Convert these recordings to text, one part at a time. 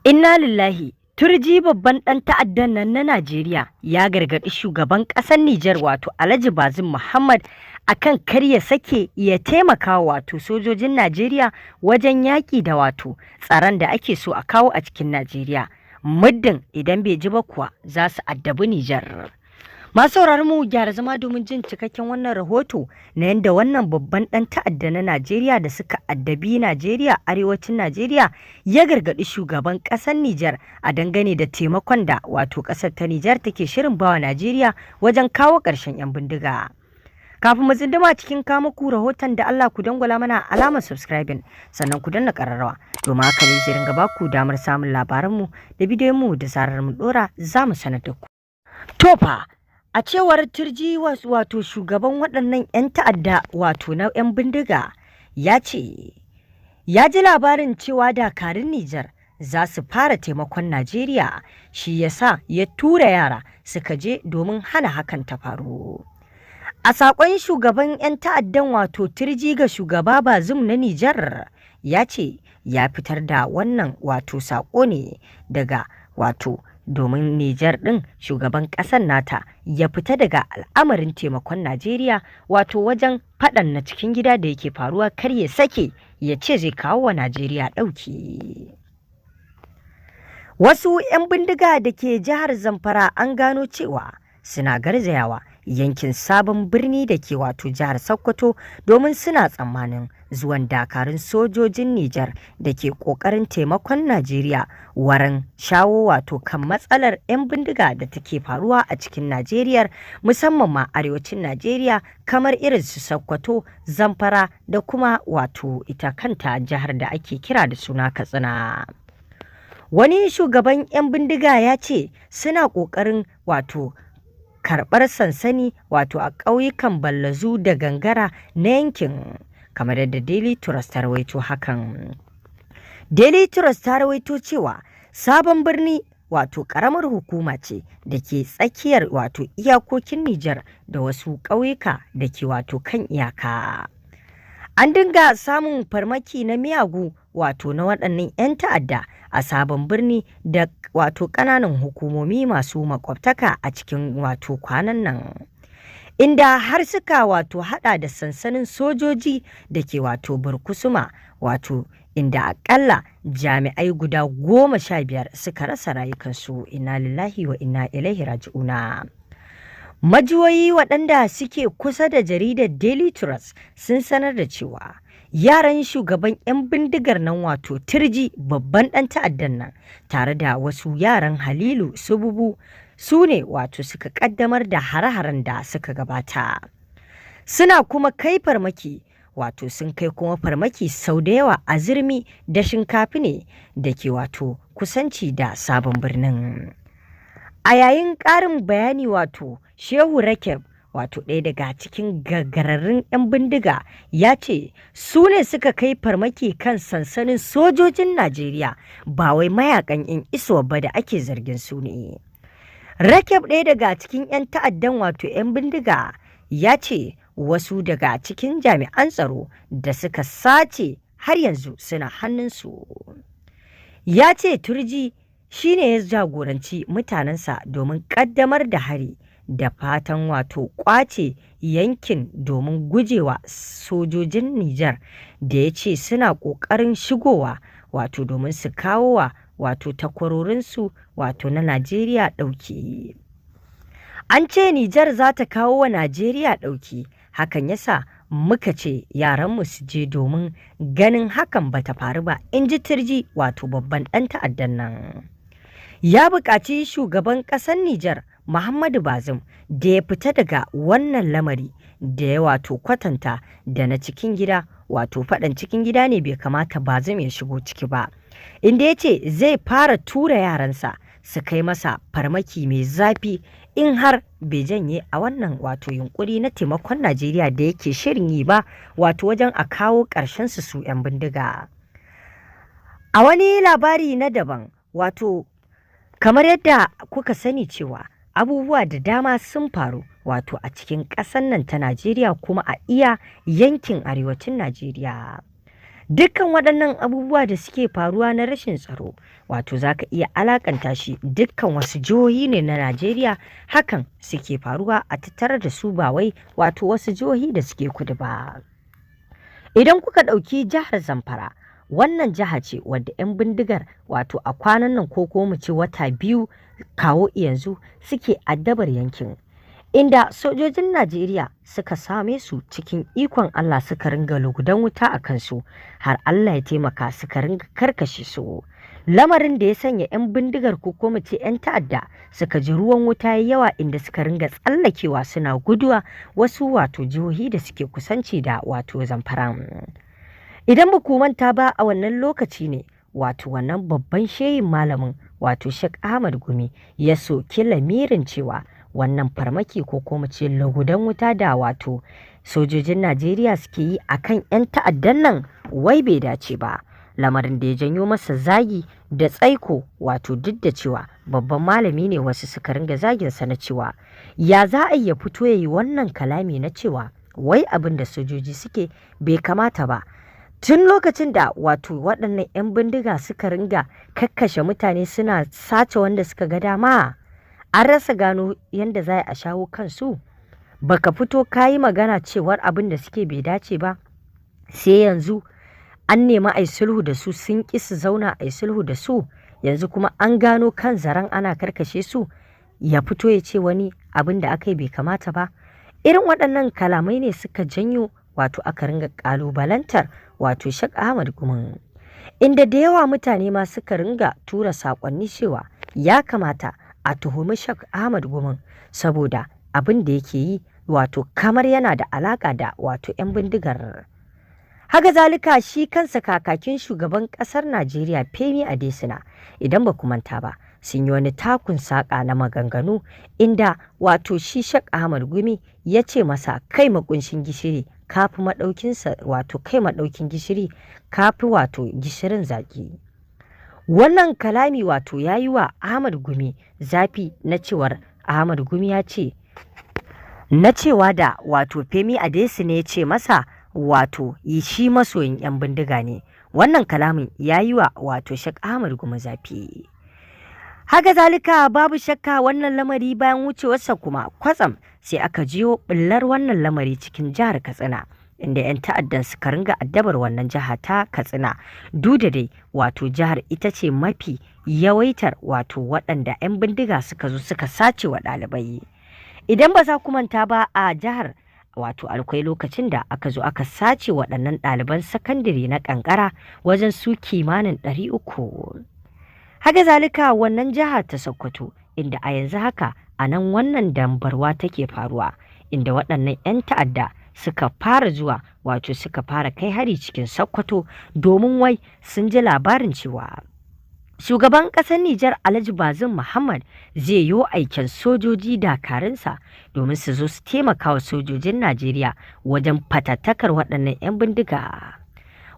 Inna lillahi, Turji babban ɗan ta'addan nan na Najeriya ya gargaɗi shugaban ƙasar Nijar wato Alhaji Bazum Muhammad akan kar ya sake ya taimaka wato sojojin Najeriya wajen yaƙi da wato tsaron da ake so a kawo a cikin Najeriya. Muddin idan bai ji ba kuwa za su addabi Nijar. Masu sauraron mu gyara zama domin jin cikakken wannan rahoto na yadda wannan babban ɗan ta'adda na Najeriya da suka addabi Najeriya arewacin Najeriya ya gargaɗi shugaban ƙasar Nijar a dangane da taimakon da wato ƙasar ta Nijar take shirin bawa Najeriya wajen kawo ƙarshen 'yan bindiga. Kafin mu tsinduma cikin muku rahoton da Allah ku dangwala mana alamar subscribing sannan ku danna ƙararrawa domin haka ne zai ringa baku damar samun labaranmu da bidiyonmu da zarar mu ɗora za mu sanar da ku. Tofa a cewar Turji wato shugaban waɗannan 'yan ta'adda wato na 'yan bindiga ya ce ya ji labarin cewa dakarun Nijar za su fara taimakon Najeriya shi yasa ya tura yara suka je domin hana hakan ta faru. A saƙon shugaban 'yan ta'addan wato Turji ga shugaba Bazum na Nijar ya ce ya fitar da wannan wato saƙo ne daga wato domin Nijar ɗin shugaban ƙasar nata ya fita daga al'amarin taimakon Najeriya wato wajen faɗan na cikin gida da yake faruwa kar ya sake ya ce zai kawo wa Najeriya ɗauki. Wasu 'yan bindiga da ke jihar Zamfara an gano cewa suna garzayawa yankin sabon birni da ke wato jihar Sokoto domin suna tsammanin zuwan dakarun sojojin Nijar da ke ƙoƙarin taimakon Najeriya wurin shawo wato kan matsalar 'yan bindiga da take faruwa a cikin Najeriya musamman ma arewacin Najeriya kamar irin su Sokoto, Zamfara da kuma wato ita kanta jihar da ake kira da suna Katsina. Wani shugaban 'yan bindiga ya ce suna ƙoƙarin wato karɓar sansani wato a ƙauyukan Ballazu da Gangara na yankin kamar yadda Daily Trust ta rawaito hakan. Daily Trust ta rawaito cewa sabon birni wato ƙaramar hukuma ce da ke tsakiyar wato iyakokin Nijar da wasu ƙauyuka da ke wato kan iyaka. An dinga samun farmaki na miyagu wato na waɗannan 'yan ta'adda a sabon birni da wato ƙananan hukumomi masu makwabtaka a cikin wato kwanan nan. Inda har suka wato hada da sansanin sojoji da ke wato Burkusuma wato inda akalla jami'ai guda 15 suka rasa rayukansu inna lillahi wa inna ilaihi raji'una. Majiyoyi waɗanda suke kusa da jaridar Daily Trust sun sanar da cewa yaran shugaban 'yan bindigar nan wato Turji babban ɗan ta'addan nan tare da wasu yaran Halilu Sububu su ne wato suka ƙaddamar da hare-haren da suka gabata. Suna kuma kai farmaki wato sun kai kuma farmaki sau da yawa a Zirmi da Shinkafi ne da ke wato kusanci da sabon birnin. A yayin ƙarin bayani wato Shehu Rakeb wato ɗaya daga cikin gagararrun 'yan bindiga ya ce su ne suka kai farmaki kan sansanin sojojin Najeriya ba wai mayakan 'yan iso ba da ake zargin su ne. Rakeb ɗaya daga cikin 'yan ta'addan wato 'yan bindiga ya ce wasu daga cikin jami'an tsaro da suka sace har yanzu suna hannunsu. Ya ce Turji shi ne ya jagoranci mutanensa domin ƙaddamar da hari da fatan wato ƙwace yankin domin gujewa sojojin Nijar da ya ce suna ƙoƙarin shigowa wato domin su kawo wa wato takwarorinsu wato na Najeriya ɗauki. An ce Nijar za ta kawo wa Najeriya ɗauki, hakan yasa muka ce yaranmu su je domin ganin hakan bata faru ba, in ji Turji wato babban ɗan ta'addan nan. Ya buƙaci shugaban ƙasar Nijar Muhammadu Bazum da ya fita daga wannan lamari da ya wato kwatanta da na cikin gida wato faɗan cikin gida ne bai kamata Bazum ya shigo ciki ba, inda ya ce zai fara tura yaransa su kai masa farmaki mai zafi in har bai janye a wannan wato yunkuri na taimakon Najeriya da yake shirin yi ba wato wajen a kawo ƙarshen su 'yan bindiga. A wani labari na daban wato kamar yadda kuka sani cewa abubuwa da dama sun faru wato a cikin ƙasar nan ta Najeriya kuma a iya yankin arewacin Najeriya. Dukkan waɗannan abubuwa da suke faruwa na rashin tsaro wato za ka iya alakanta shi dukkan wasu jihohi ne na Najeriya hakan suke faruwa a tattare da su ba wai wato wasu jihohi da suke kudu ba. Idan kuka ɗauki jihar Zamfara, wannan jiha ce wadda 'yan bindigar wato a kwanan nan ko mu ce wata biyu kawo yanzu suke addabar yankin. Inda sojojin Najeriya suka same su cikin ikon Allah suka ringa lugudan wuta a kansu har Allah ya taimaka suka ringa karkashe su. Lamarin da ya sanya 'yan bindigar ko mu ce 'yan ta'adda suka ji ruwan wuta yawa inda suka ringa tsallakewa suna guduwa wasu wato jihohi da suke kusanci da wato Zamfara. Idan ba ku manta ba a wannan lokaci ne wato wannan babban shehin malamin wato Sheikh Ahmad Gumi ya soki lamirin cewa wannan farmaki ko kuma ce lugudan wuta da wato sojojin Najeriya suke yi akan 'yan ta'addan nan wai bai dace ba. Lamarin da ya janyo masa zagi da tsaiko wato duk da cewa babban malami ne wasu suka ringa zaginsa na cewa ya za a iya fito ya yi wannan kalami na cewa wai abin da sojoji suke bai kamata ba. Tun lokacin da wato waɗannan 'yan bindiga suka ringa kakkashe mutane suna sace wanda suka ga dama an rasa gano yadda za a shawo kansu, baka fito ka yi magana cewar abin da suke bai dace ba sai yanzu an nemi a yi sulhu da su sun ƙi su zauna a yi sulhu da su, yanzu kuma an gano kan zaren ana karkashe su ya fito ya ce wani abin da aka yi bai kamata ba. Irin waɗannan kalamai ne suka janyo wato aka ringa ƙalubalantar wato Sheikh Ahmad Gumi, inda da yawa mutane ma suka ringa tura saƙonni cewa ya kamata a tuhumi Sheikh Ahmad Gumi saboda abin da yake yi wato kamar yana da alaƙa da wato 'yan bindigar. Haka zalika shi kansa kakakin shugaban ƙasar Najeriya Femi Adesina idan ba ku manta ba sun yi wani takun saƙa na maganganu inda wato shi Sheikh Ahmad Gumi ya ce masa kai makunshin gishiri kafi maɗaukinsa wato kai maɗaukin gishiri kafi wato gishirin zaƙi. Wannan kalami wato ya yi wa Ahmad Gumi zafi na cewar Ahmad Gumi ya ce na cewa da wato Femi Adesina ya ce masa wato shi masoyin 'yan bindiga ne. Wannan kalamin ya yi wa wato Sheikh Ahmad Gumi zafi. Haka zalika babu shakka wannan lamari bayan wucewarsa kuma kwatsam sai aka jiyo ɓullar wannan lamari cikin jihar Katsina inda 'yan ta'addan suka ringa addabar wannan jiha ta Katsina duk da dai wato jihar ita ce mafi yawaitar wato waɗanda 'yan bindiga suka zo suka sace wa ɗalibai. Idan ba za ku manta ba a jihar wato akwai lokacin da aka zo aka sace waɗannan ɗaliban sakandare na ƙanƙara wajen su kimanin 300. Haka zalika wannan jiha ta Sokoto inda a yanzu haka a nan wannan dambarwa take faruwa inda waɗannan 'yan ta'adda suka fara zuwa wato suka fara kai hari cikin Sokoto domin wai sun ji labarin cewa shugaban ƙasar Nijar Alhaji Bazum Muhammad zai yi aikin sojoji dakarunsa domin su zo su taimaka wa sojojin Najeriya wajen fatattakar waɗannan 'yan bindiga.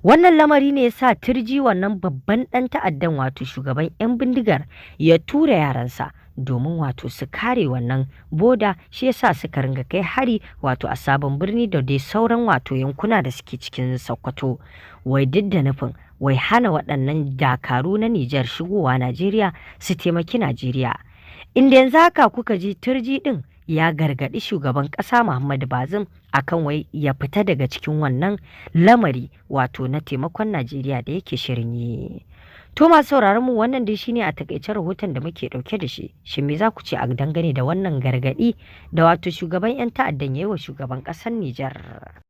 Wannan lamari ne ya sa turji wannan babban ɗan ta'addan wato shugaban 'yan bindigar ya tura yaransa domin wato su kare wannan boda, shi yasa suka ringa kai hari wato a Sabon Birni da dai sauran wato yankuna da suke cikin Sokoto wai duk da nufin wai hana waɗannan dakaru na Nijar shigowa Najeriya su taimaki Najeriya. Inda yanzu haka kuka ji turji ɗin ya gargaɗi shugaban ƙasa Muhammadu Bazum akan wai ya fita daga cikin wannan lamari wato na taimakon Najeriya da yake shirin yi. To masu sauraron mu wannan dai shine a takaice rahoton da muke ɗauke da shi. Shin me za ku ce a dangane da wannan gargaɗi da wato shugaban 'yan ta'addan yayi wa shugaban ƙasar Nijar?